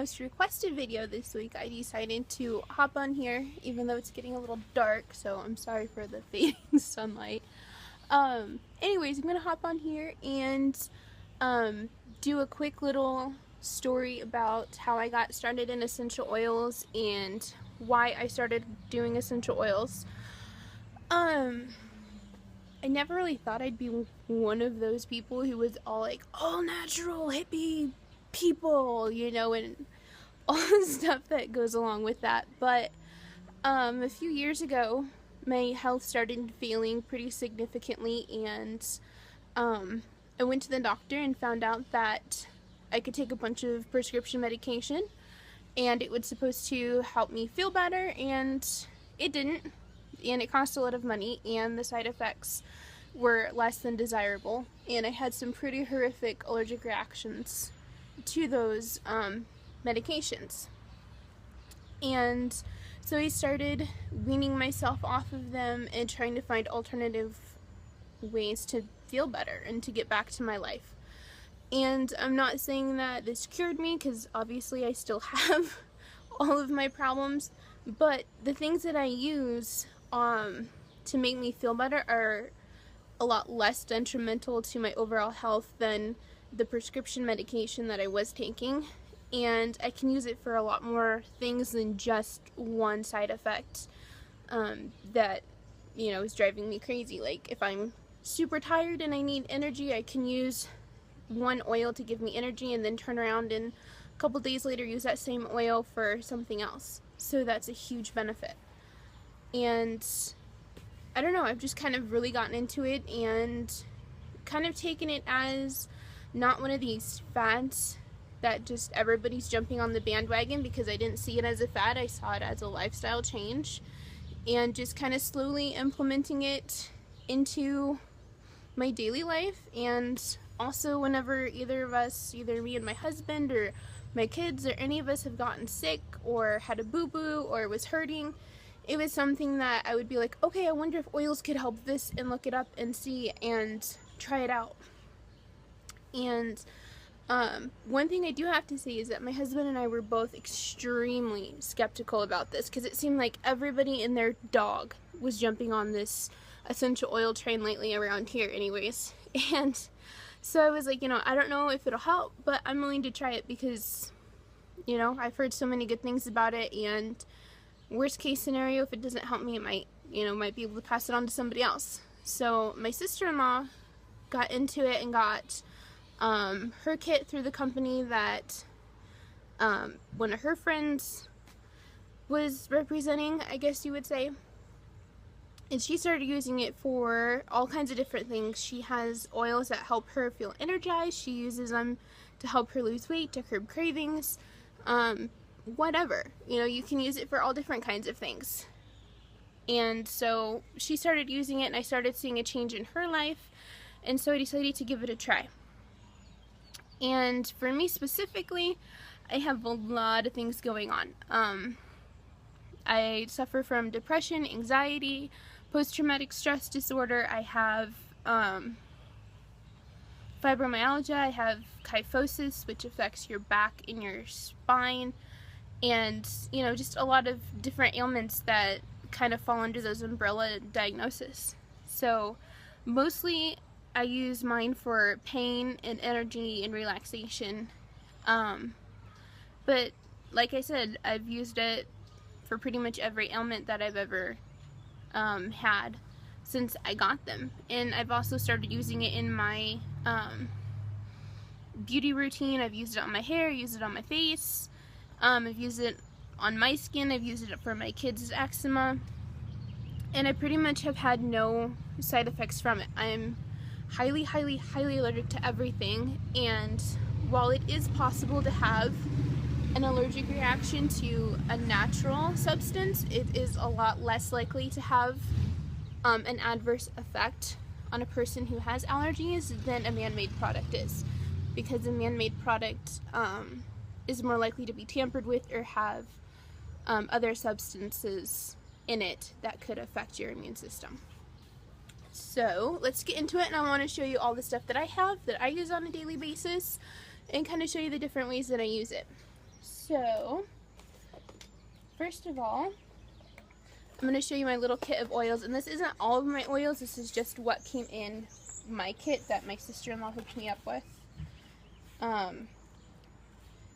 most requested video this week, I decided to hop on here, even though it's getting a little dark, so I'm sorry for the fading sunlight. Anyways, I'm gonna hop on here and do a quick little story about how I got started in essential oils and why I started doing essential oils. I never really thought I'd be one of those people who was all like, all natural, hippie people, you know, and all the stuff that goes along with that. But a few years ago, my health started failing pretty significantly, and I went to the doctor and found out that I could take a bunch of prescription medication and it was supposed to help me feel better, and it didn't, and it cost a lot of money, and the side effects were less than desirable, and I had some pretty horrific allergic reactions to those medications. And so I started weaning myself off of them and trying to find alternative ways to feel better and to get back to my life. And I'm not saying that this cured me, because obviously I still have all of my problems, but the things that I use to make me feel better are a lot less detrimental to my overall health than the prescription medication that I was taking, and I can use it for a lot more things than just one side effect that, you know, is driving me crazy. Like if I'm super tired and I need energy, I can use one oil to give me energy and then turn around and a couple days later use that same oil for something else. So that's a huge benefit. And I don't know, I've just kind of really gotten into it and kind of taken it as not one of these fads that just everybody's jumping on the bandwagon, because I didn't see it as a fad, I saw it as a lifestyle change, and just kind of slowly implementing it into my daily life. And also whenever either of us, either me and my husband or my kids or any of us have gotten sick or had a boo-boo or was hurting, it was something that I would be like, okay, I wonder if oils could help this, and look it up and see and try it out. And one thing I do have to say is that my husband and I were both extremely skeptical about this, because it seemed like everybody and their dog was jumping on this essential oil train lately around here anyways. And so I was like, you know, I don't know if it'll help, but I'm willing to try it because, you know, I've heard so many good things about it, and worst case scenario, if it doesn't help me, it might, you know, might be able to pass it on to somebody else. So my sister-in-law got into it and got her kit through the company that one of her friends was representing, I guess you would say. And she started using it for all kinds of different things. She has oils that help her feel energized. She uses them to help her lose weight, to curb cravings, whatever. You know, you can use it for all different kinds of things. And so she started using it, and I started seeing a change in her life, and so I decided to give it a try. And for me specifically, I have a lot of things going on. I suffer from depression, anxiety, post-traumatic stress disorder. I have fibromyalgia. I have kyphosis, which affects your back and your spine, and, you know, just a lot of different ailments that kind of fall under those umbrella diagnoses. So mostly I use mine for pain and energy and relaxation, but like I said, I've used it for pretty much every ailment that I've ever had since I got them. And I've also started using it in my beauty routine. I've used it on my hair, used it on my face, I've used it on my skin, I've used it for my kids' eczema, and I pretty much have had no side effects from it. I'm highly allergic to everything, and while it is possible to have an allergic reaction to a natural substance, it is a lot less likely to have an adverse effect on a person who has allergies than a man-made product is, because a man-made product is more likely to be tampered with or have other substances in it that could affect your immune system. So let's get into it, and I want to show you all the stuff that I have that I use on a daily basis and kind of show you the different ways that I use it. So, first of all, I'm going to show you my little kit of oils, and this isn't all of my oils, this is just what came in my kit that my sister-in-law hooked me up with.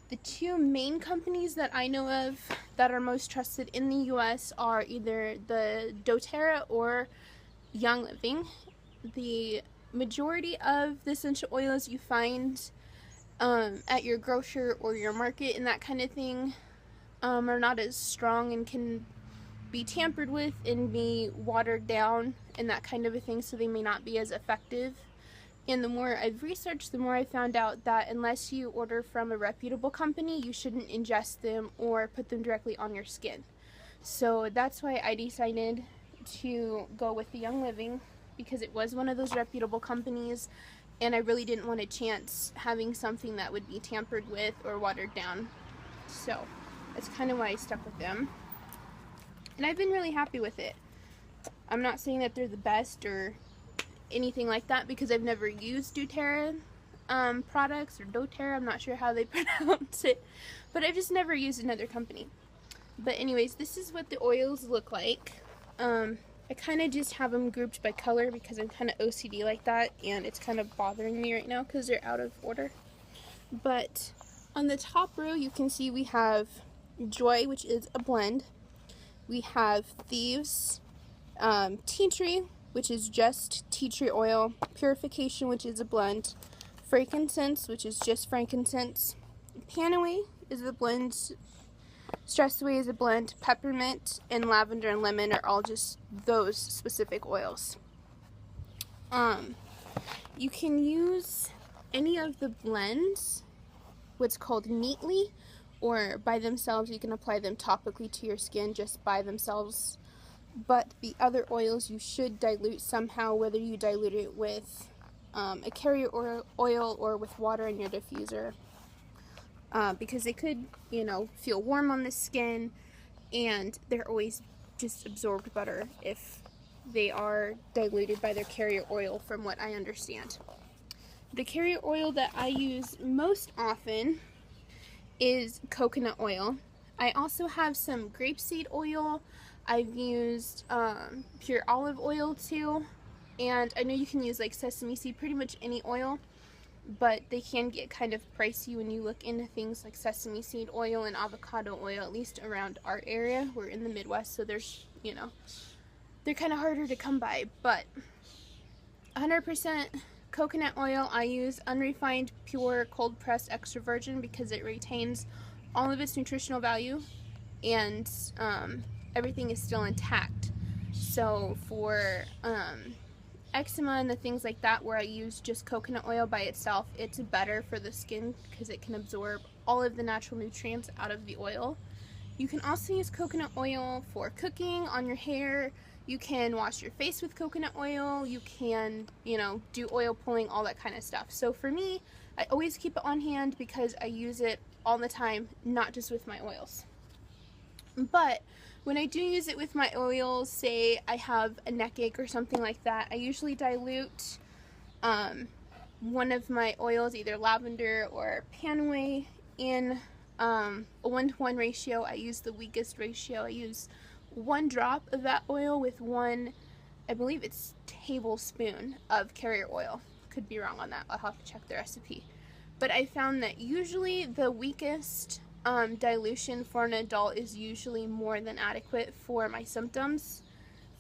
The two main companies that I know of that are most trusted in the US are either the doTERRA or Young Living. The majority of the essential oils you find at your grocer or your market and that kind of thing are not as strong and can be tampered with and be watered down and that kind of a thing, so they may not be as effective. And the more I've researched, the more I found out that unless you order from a reputable company, you shouldn't ingest them or put them directly on your skin. So that's why I decided to go with the Young Living, because it was one of those reputable companies, and I really didn't want a chance having something that would be tampered with or watered down. So that's kind of why I stuck with them. And I've been really happy with it. I'm not saying that they're the best or anything like that, because I've never used doTERRA products, or doTERRA, I'm not sure how they pronounce it, but I've just never used another company. But anyways, this is what the oils look like. I kind of just have them grouped by color because I'm kind of OCD like that, and it's kind of bothering me right now because they're out of order. But on the top row you can see we have Joy, which is a blend. We have Thieves, Tea Tree, which is just tea tree oil, Purification, which is a blend, Frankincense, which is just frankincense, Panaway is a blend, Stress Away is a blend, Peppermint, and Lavender and Lemon are all just those specific oils. You can use any of the blends, what's called neatly, or by themselves. You can apply them topically to your skin just by themselves. But the other oils you should dilute somehow, whether you dilute it with a carrier oil or with water in your diffuser, because they could, you know, feel warm on the skin, and they're always just absorbed better if they are diluted by their carrier oil, from what I understand. The carrier oil that I use most often is coconut oil. I also have some grapeseed oil. I've used pure olive oil too, and I know you can use like sesame seed, pretty much any oil, but they can get kind of pricey when you look into things like sesame seed oil and avocado oil, at least around our area. We're in the Midwest, so there's, you know, they're kind of harder to come by. But 100% coconut oil, I use unrefined, pure, cold pressed extra virgin because it retains all of its nutritional value, and everything is still intact. So for eczema and the things like that where I use just coconut oil by itself, it's better for the skin because it can absorb all of the natural nutrients out of the oil. You can also use coconut oil for cooking, on your hair. You can wash your face with coconut oil. You can, you know, do oil pulling, all that kind of stuff. So for me, I always keep it on hand because I use it all the time, not just with my oils. But when I do use it with my oils, say I have a neck ache or something like that, I usually dilute one of my oils, either lavender or Panaway, in a 1-to-1 ratio. I use the weakest ratio. I use 1 drop of that oil with 1, I believe it's tablespoon of carrier oil. Could be wrong on that. I'll have to check the recipe. But I found that usually the weakest dilution for an adult is usually more than adequate for my symptoms.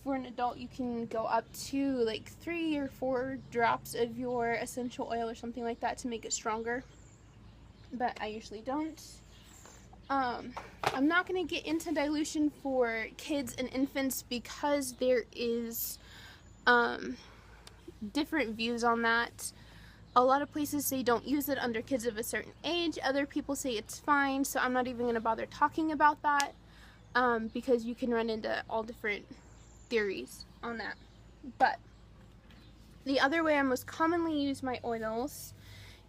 For an adult, you can go up to like 3 or 4 drops of your essential oil or something like that to make it stronger, but I usually don't. I'm not going to get into dilution for kids and infants because there is different views on that. A lot of places say don't use it under kids of a certain age. Other people say it's fine, so I'm not even going to bother talking about that because you can run into all different theories on that. But the other way I most commonly use my oils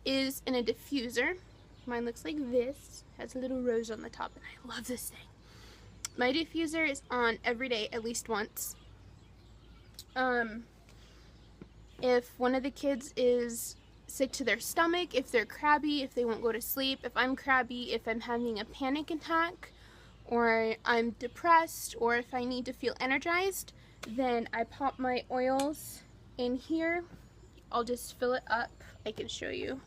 is in a diffuser. Mine looks like this, has a little rose on the top, and I love this thing. My diffuser is on every day at least once. If one of the kids is sick to their stomach, if they're crabby, if they won't go to sleep, if I'm crabby, if I'm having a panic attack, or I'm depressed, or if I need to feel energized, then I pop my oils in here. I'll just fill it up. I can show you.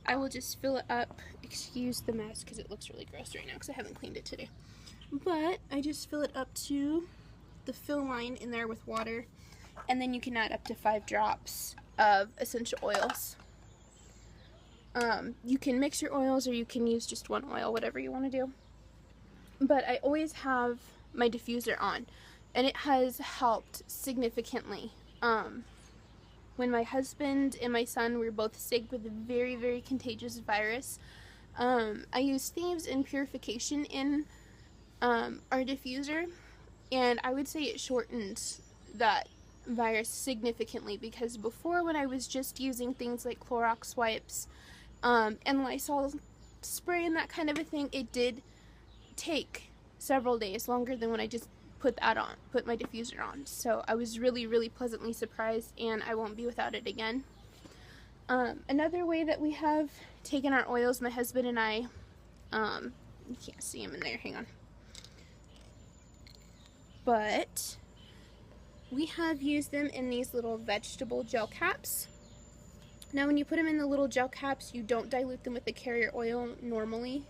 I will just fill it up. Excuse the mess because it looks really gross right now because I haven't cleaned it today. But I just fill it up to the fill line in there with water, and then you can add up to 5 drops of essential oils. You can mix your oils or you can use just one oil, whatever you want to do. But I always have my diffuser on, and it has helped significantly. When my husband and my son were both sick with a very, very contagious virus, I used thieves and purification in our diffuser, and I would say it shortened that virus significantly, because before, when I was just using things like Clorox wipes and Lysol spray and that kind of a thing, it did take several days longer than when I just put my diffuser on. So I was really, really pleasantly surprised, and I won't be without it again. Another way that we have taken our oils, my husband and I, you can't see them in there, hang on, but we have used them in these little vegetable gel caps. Now when you put them in the little gel caps, you don't dilute them with the carrier oil normally.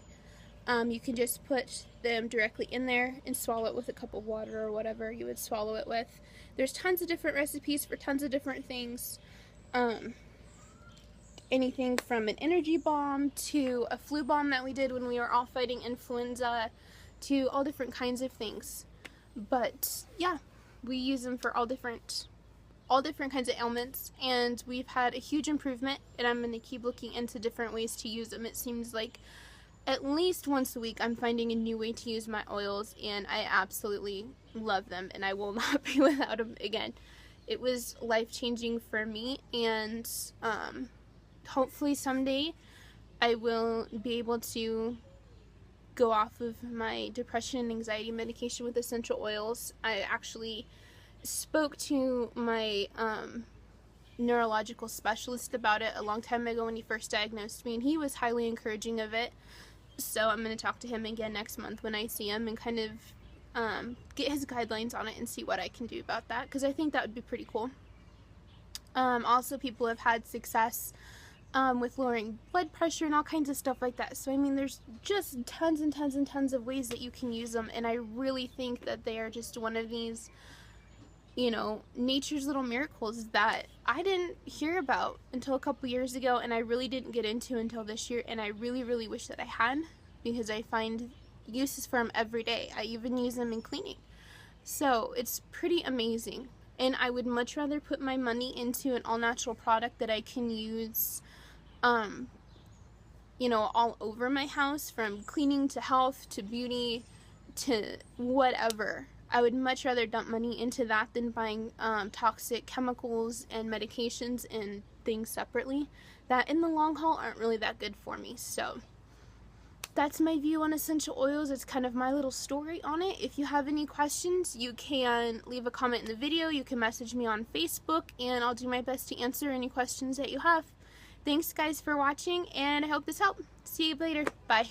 You can just put them directly in there and swallow it with a cup of water or whatever you would swallow it with. There's tons of different recipes for tons of different things. Anything from an energy bomb to a flu bomb that we did when we were all fighting influenza, to all different kinds of things. But yeah, we use them for all different kinds of ailments, and we've had a huge improvement, and I'm going to keep looking into different ways to use them. It seems like at least once a week I'm finding a new way to use my oils, and I absolutely love them, and I will not be without them again. It was life-changing for me, and hopefully someday I will be able to go off of my depression and anxiety medication with essential oils. I actually spoke to my neurological specialist about it a long time ago when he first diagnosed me, and he was highly encouraging of it. So I'm going to talk to him again next month when I see him, and kind of get his guidelines on it and see what I can do about that, because I think that would be pretty cool. Also, people have had success with lowering blood pressure and all kinds of stuff like that. So I mean, there's just tons and tons and tons of ways that you can use them, and I really think that they are just one of these, you know, nature's little miracles that I didn't hear about until a couple years ago, and I really didn't get into until this year, and I really, really wish that I had, because I find uses for them every day. I even use them in cleaning. So it's pretty amazing, and I would much rather put my money into an all-natural product that I can use you know, all over my house, from cleaning to health to beauty to whatever. I would much rather dump money into that than buying toxic chemicals and medications and things separately that in the long haul aren't really that good for me. So that's my view on essential oils. It's kind of my little story on it. If you have any questions, you can leave a comment in the video. You can message me on Facebook, and I'll do my best to answer any questions that you have. Thanks guys for watching, and I hope this helped. See you later. Bye.